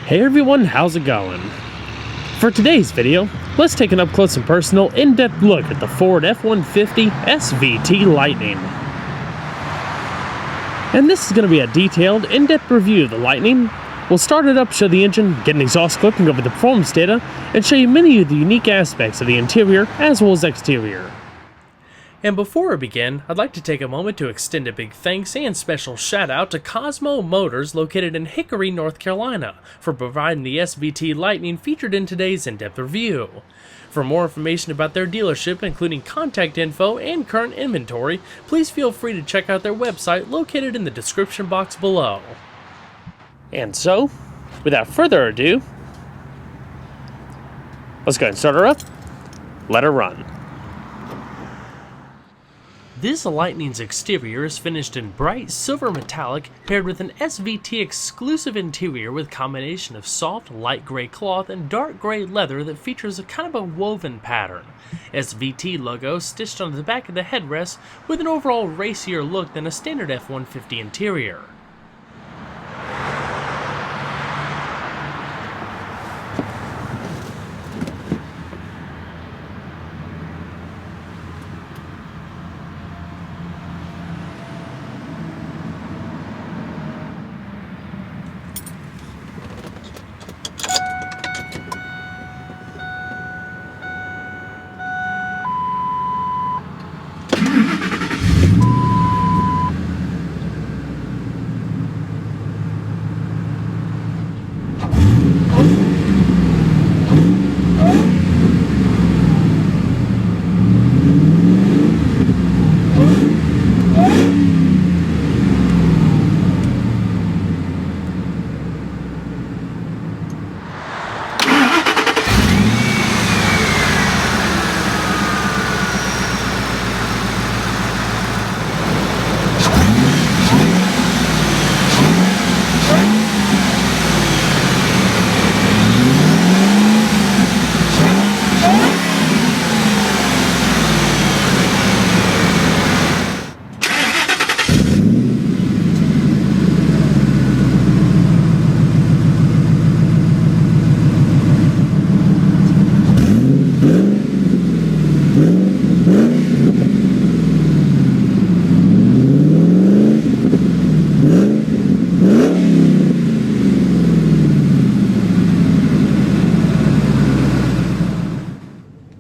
Hey everyone, how's it going? For today's video, let's take an up-close and personal, in-depth look at the Ford F-150 SVT Lightning. And this is going to be a detailed, in-depth review of the Lightning. We'll start it up, show the engine, get an exhaust clip, and go over the performance data, and show you many of the unique aspects of the interior as well as exterior. And before we begin, I'd like to take a moment to extend a big thanks and special shout out to Cosmo Motors located in Hickory, North Carolina for providing the SVT Lightning featured in today's in-depth review. For more information about their dealership, including contact info and current inventory, please feel free to check out their website located in the description box below. And so, without further ado, let's go ahead and start her up, let her run. This Lightning's exterior is finished in bright silver metallic paired with an SVT exclusive interior with combination of soft light gray cloth and dark gray leather that features a kind of a woven pattern. SVT logo stitched on the back of the headrest with an overall racier look than a standard F-150 interior.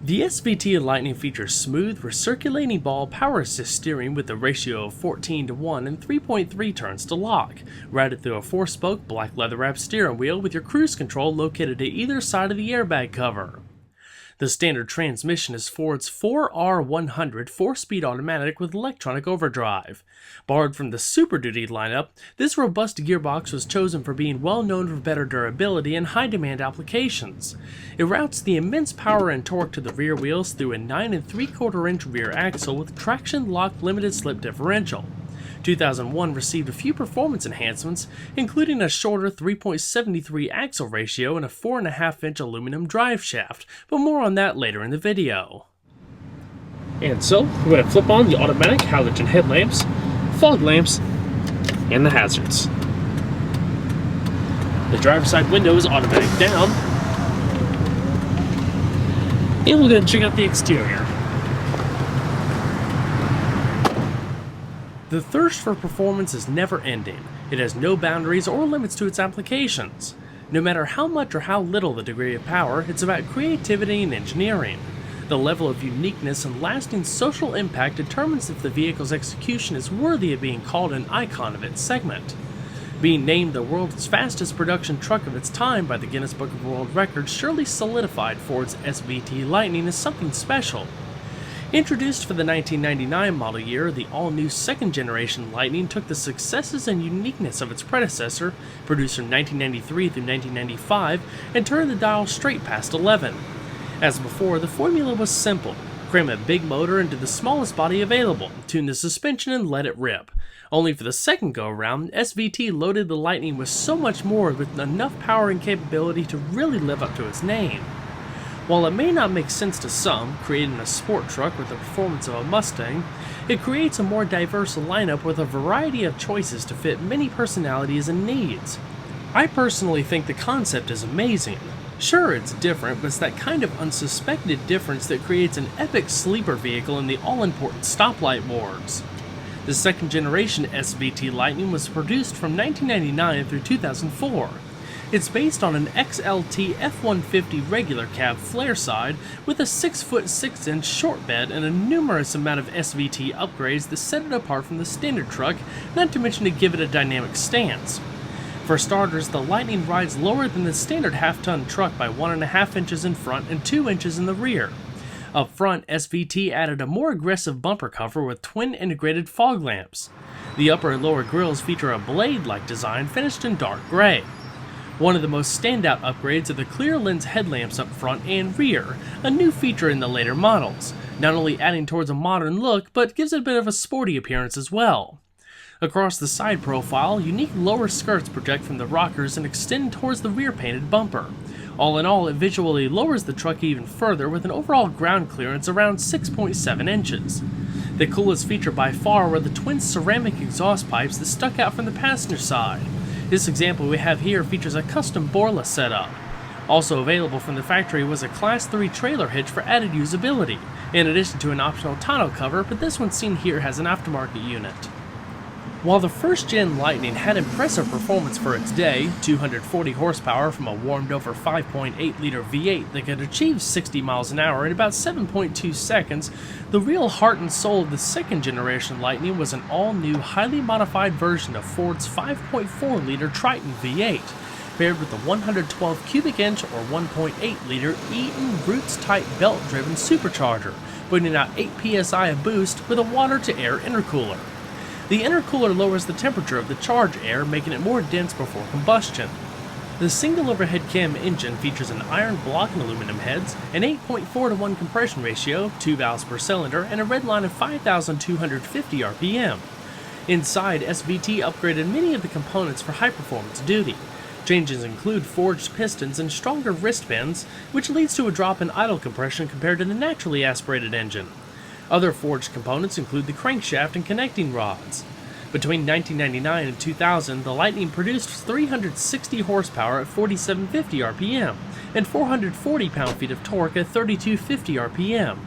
The SVT Lightning features smooth, recirculating ball power assist steering with a ratio of 14:1 and 3.3 turns to lock, routed through a 4-spoke black leather-wrapped steering wheel with your cruise control located at either side of the airbag cover. The standard transmission is Ford's 4R100 4-speed automatic with electronic overdrive. Borrowed from the Super Duty lineup, this robust gearbox was chosen for being well known for better durability and high-demand applications. It routes the immense power and torque to the rear wheels through a 9 3/4-inch rear axle with traction-lock limited slip differential. 2001 received a few performance enhancements, including a shorter 3.73 axle ratio and a 4.5-inch aluminum drive shaft, but more on that later in the video. And so, we're going to flip on the automatic halogen headlamps, fog lamps, and the hazards. The driver's side window is automatic down, and we're going to check out the exterior. The thirst for performance is never ending. It has no boundaries or limits to its applications. No matter how much or how little the degree of power, it's about creativity and engineering. The level of uniqueness and lasting social impact determines if the vehicle's execution is worthy of being called an icon of its segment. Being named the world's fastest production truck of its time by the Guinness Book of World Records surely solidified Ford's SVT Lightning as something special. Introduced for the 1999 model year, the all-new second-generation Lightning took the successes and uniqueness of its predecessor, produced from 1993 through 1995, and turned the dial straight past 11. As before, the formula was simple: Cram a big motor into the smallest body available, tune the suspension, and let it rip. Only for the second go around, SVT loaded the Lightning with so much more with enough power and capability to really live up to its name. While it may not make sense to some, creating a sport truck with the performance of a Mustang, it creates a more diverse lineup with a variety of choices to fit many personalities and needs. I personally think the concept is amazing. Sure, it's different, but it's that kind of unsuspected difference that creates an epic sleeper vehicle in the all-important stoplight wars. The second generation SVT Lightning was produced from 1999 through 2004. It's based on an XLT F-150 regular cab flare side with a 6'6" 6" short bed and a numerous amount of SVT upgrades that set it apart from the standard truck, not to mention to give it a dynamic stance. For starters, the Lightning rides lower than the standard half-ton truck by 1.5 inches in front and 2 inches in the rear. Up front, SVT added a more aggressive bumper cover with twin integrated fog lamps. The upper and lower grills feature a blade-like design finished in dark gray. One of the most standout upgrades are the clear lens headlamps up front and rear, a new feature in the later models, not only adding towards a modern look, but gives it a bit of a sporty appearance as well. Across the side profile, unique lower skirts project from the rockers and extend towards the rear painted bumper. All in all, it visually lowers the truck even further with an overall ground clearance around 6.7 inches. The coolest feature by far were the twin ceramic exhaust pipes that stuck out from the passenger side. This example we have here features a custom Borla setup. Also available from the factory was a Class 3 trailer hitch for added usability, in addition to an optional tonneau cover, but this one seen here has an aftermarket unit. While the first-gen Lightning had impressive performance for its day, 240 horsepower from a warmed-over 5.8-liter V8 that could achieve 60 miles an hour in about 7.2 seconds, the real heart and soul of the second-generation Lightning was an all-new, highly modified version of Ford's 5.4-liter Triton V8, paired with the 112 cubic inch or 1.8-liter Eaton Roots-type belt-driven supercharger, putting out 8 psi of boost with a water-to-air intercooler. The intercooler lowers the temperature of the charged air, making it more dense before combustion. The single overhead cam engine features an iron block and aluminum heads, an 8.4:1 compression ratio, 2 valves per cylinder, and a redline of 5,250 RPM. Inside, SVT upgraded many of the components for high-performance duty. Changes include forged pistons and stronger wristbands, which leads to a drop in idle compression compared to the naturally aspirated engine. Other forged components include the crankshaft and connecting rods. Between 1999 and 2000, the Lightning produced 360 horsepower at 4,750 RPM and 440 pound-feet of torque at 3,250 RPM.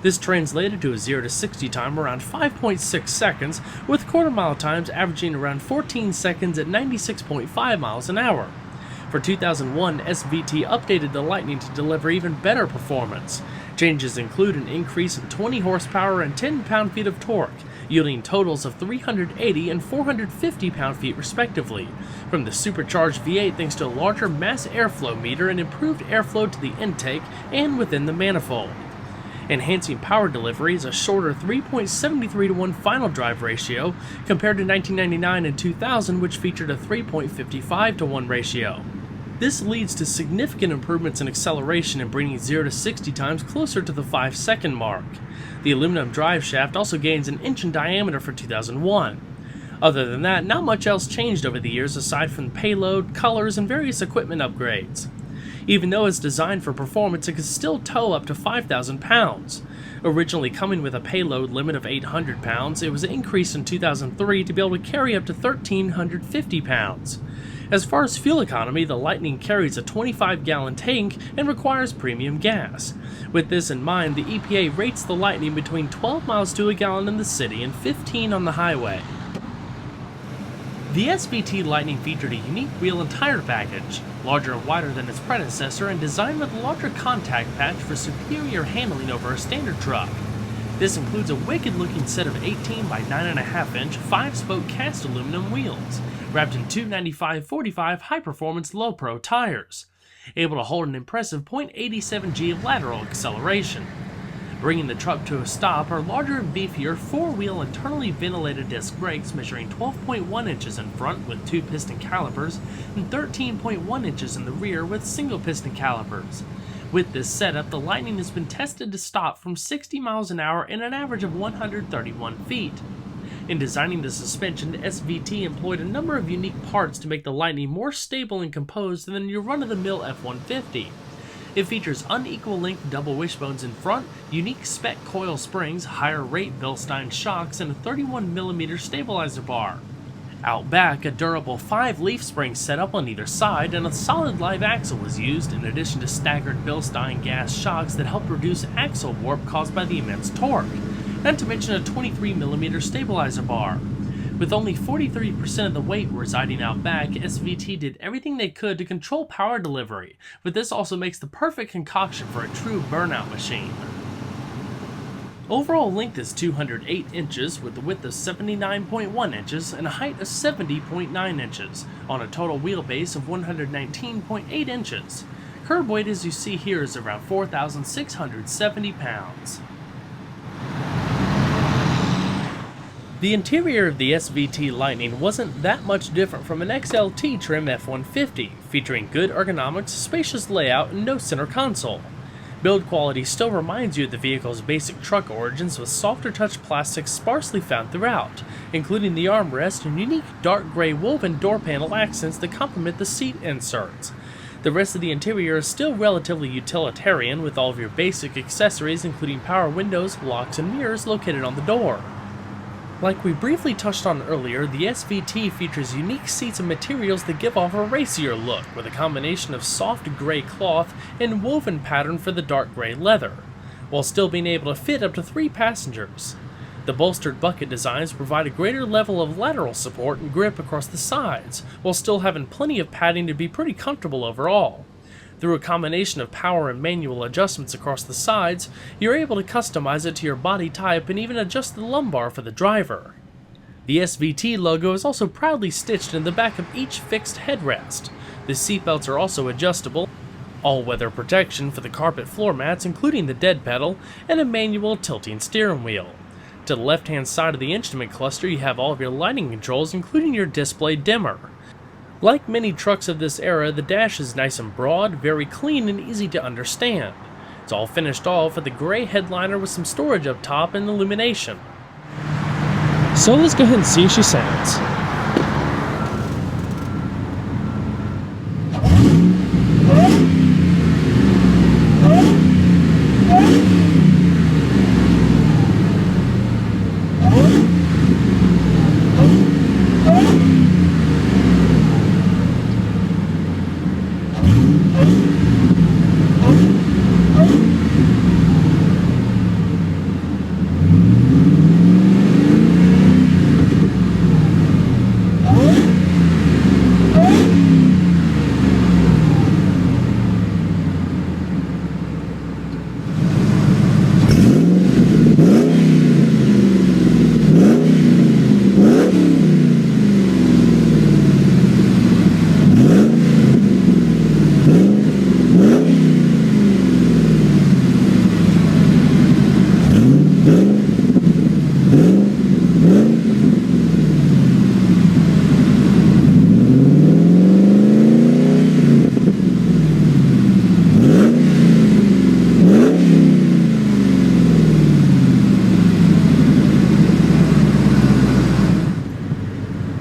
This translated to a 0 to 60 time around 5.6 seconds, with quarter-mile times averaging around 14 seconds at 96.5 miles an hour. For 2001, SVT updated the Lightning to deliver even better performance. Changes include an increase in 20 horsepower and 10 pound-feet of torque, yielding totals of 380 and 450 pound-feet respectively, from the supercharged V8 thanks to a larger mass airflow meter and improved airflow to the intake and within the manifold. Enhancing power delivery is a shorter 3.73:1 final drive ratio compared to 1999 and 2000, which featured a 3.55:1 ratio. This leads to significant improvements in acceleration and bringing 0 to 60 times closer to the 5-second mark. The aluminum drive shaft also gains an inch in diameter for 2001. Other than that, not much else changed over the years aside from payload, colors, and various equipment upgrades. Even though it's designed for performance, it can still tow up to 5,000 pounds. Originally coming with a payload limit of 800 pounds, it was increased in 2003 to be able to carry up to 1,350 pounds. As far as fuel economy, the Lightning carries a 25-gallon tank and requires premium gas. With this in mind, the EPA rates the Lightning between 12 miles to a gallon in the city and 15 on the highway. The SVT Lightning featured a unique wheel and tire package, larger and wider than its predecessor and designed with a larger contact patch for superior handling over a standard truck. This includes a wicked-looking set of 18 by 9.5-inch 5-spoke cast aluminum wheels, wrapped in 295/45 high-performance low-pro tires, able to hold an impressive 0.87 G of lateral acceleration. Bringing the truck to a stop are larger and beefier 4-wheel internally ventilated disc brakes measuring 12.1 inches in front with 2 piston calipers and 13.1 inches in the rear with single piston calipers. With this setup, the Lightning has been tested to stop from 60 miles an hour in an average of 131 feet. In designing the suspension, SVT employed a number of unique parts to make the Lightning more stable and composed than your run-of-the-mill F-150. It features unequal length double wishbones in front, unique spec coil springs, higher rate Bilstein shocks, and a 31mm stabilizer bar. Out back, a durable 5-leaf spring set up on either side, and a solid live axle was used, in addition to staggered Bilstein gas shocks that help reduce axle warp caused by the immense torque, not to mention a 23mm stabilizer bar. With only 43% of the weight residing out back, SVT did everything they could to control power delivery, but this also makes the perfect concoction for a true burnout machine. Overall length is 208 inches with a width of 79.1 inches and a height of 70.9 inches, on a total wheelbase of 119.8 inches. Curb weight, as you see here, is around 4,670 pounds. The interior of the SVT Lightning wasn't that much different from an XLT trim F-150, featuring good ergonomics, spacious layout, and no center console. Build quality still reminds you of the vehicle's basic truck origins, with softer touch plastics sparsely found throughout, including the armrest and unique dark gray woven door panel accents that complement the seat inserts. The rest of the interior is still relatively utilitarian, with all of your basic accessories including power windows, locks, and mirrors located on the door. Like we briefly touched on earlier, the SVT features unique seats and materials that give off a racier look, with a combination of soft gray cloth and woven pattern for the dark gray leather, while still being able to fit up to 3 passengers. The bolstered bucket designs provide a greater level of lateral support and grip across the sides, while still having plenty of padding to be pretty comfortable overall. Through a combination of power and manual adjustments across the sides, you're able to customize it to your body type and even adjust the lumbar for the driver. The SVT logo is also proudly stitched in the back of each fixed headrest. The seatbelts are also adjustable, all-weather protection for the carpet floor mats including the dead pedal, and a manual tilting steering wheel. To the left-hand side of the instrument cluster you have all of your lighting controls including your display dimmer. Like many trucks of this era, the dash is nice and broad, very clean, and easy to understand. It's all finished off with a gray headliner with some storage up top and illumination. So let's go ahead and see if she sounds.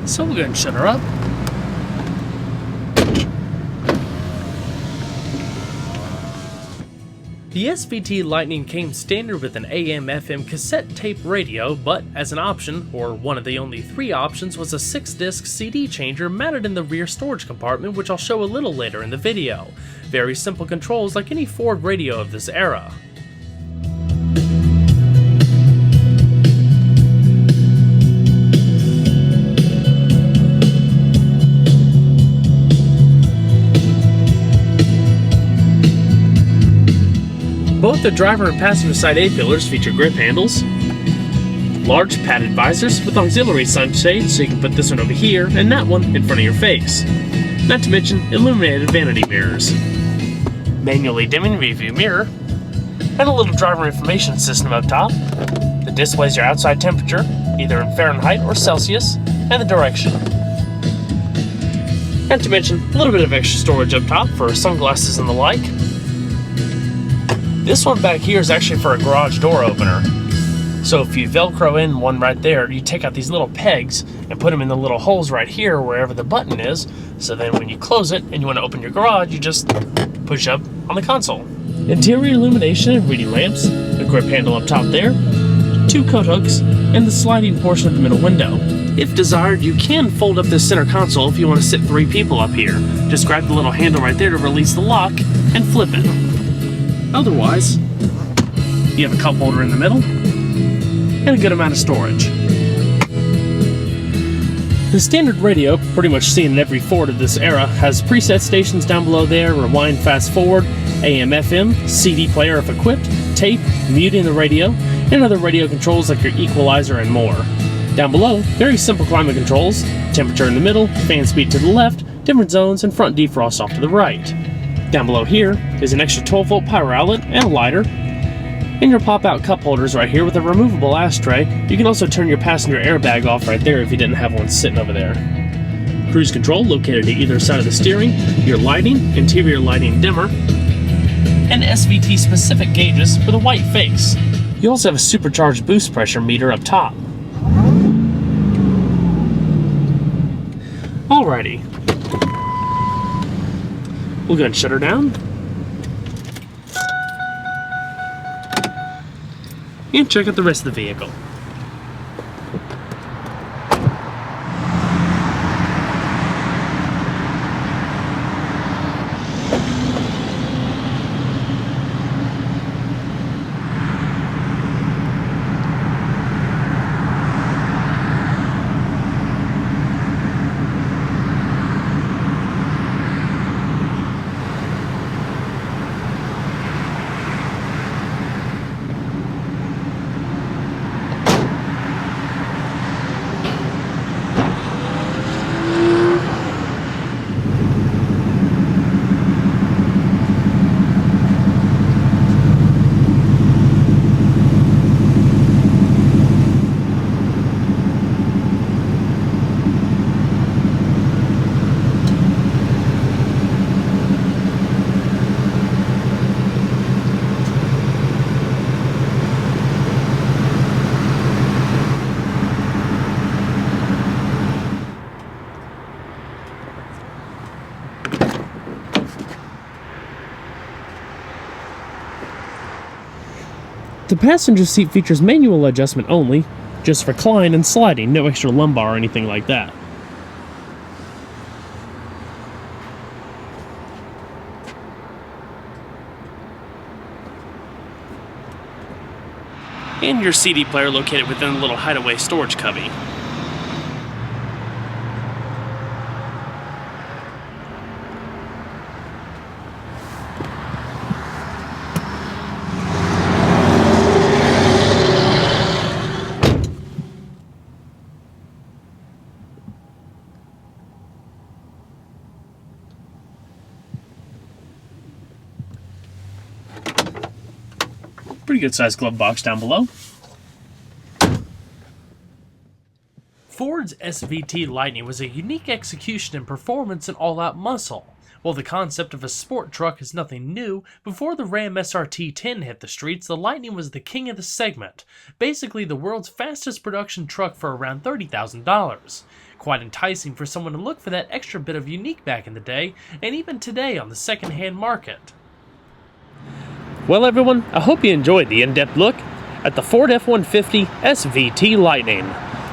So we'll go ahead and shut her up. The SVT Lightning came standard with an AM/FM cassette tape radio, but as an option, or one of the only 3 options, was a 6-disc CD changer mounted in the rear storage compartment, which I'll show a little later in the video. Very simple controls like any Ford radio of this era. Both the driver and passenger side A-pillars feature grip handles, large padded visors with auxiliary sunshades, so you can put this one over here and that one in front of your face. Not to mention illuminated vanity mirrors, manually dimming rearview mirror, and a little driver information system up top that displays your outside temperature, either in Fahrenheit or Celsius, and the direction. Not to mention a little bit of extra storage up top for sunglasses and the like. This one back here is actually for a garage door opener. So if you Velcro in one right there, you take out these little pegs and put them in the little holes right here wherever the button is. So then when you close it and you want to open your garage, you just push up on the console. Interior illumination and reading lamps, a grip handle up top there, 2 coat hooks, and the sliding portion of the middle window. If desired, you can fold up this center console if you want to sit 3 people up here. Just grab the little handle right there to release the lock and flip it. Otherwise, you have a cup holder in the middle and a good amount of storage. The standard radio, pretty much seen in every Ford of this era, has preset stations down below there, rewind, fast forward, AM, FM, CD player if equipped, tape, muting the radio, and other radio controls like your equalizer and more. Down below, very simple climate controls, temperature in the middle, fan speed to the left, different zones, and front defrost off to the right. Down below here is an extra 12-volt power outlet and a lighter, and your pop-out cup holders right here with a removable ashtray. You can also turn your passenger airbag off right there if you didn't have one sitting over there. Cruise control located at either side of the steering, your lighting, interior lighting dimmer, and SVT specific gauges with a white face. You also have a supercharged boost pressure meter up top. Alrighty. We'll go ahead and shut her down. And check out the rest of the vehicle. The passenger seat features manual adjustment only, just recline and sliding, no extra lumbar or anything like that. And your CD player located within the little hideaway storage cubby. Pretty good sized glove box down below. Ford's SVT Lightning was a unique execution in performance and all-out muscle. While the concept of a sport truck is nothing new, before the Ram SRT-10 hit the streets, the Lightning was the king of the segment, basically the world's fastest production truck for around $30,000. Quite enticing for someone to look for that extra bit of unique back in the day, and even today on the second-hand market. Well everyone, I hope you enjoyed the in-depth look at the Ford F-150 SVT Lightning.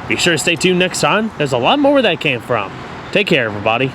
Be sure to stay tuned next time, there's a lot more where that came from. Take care everybody.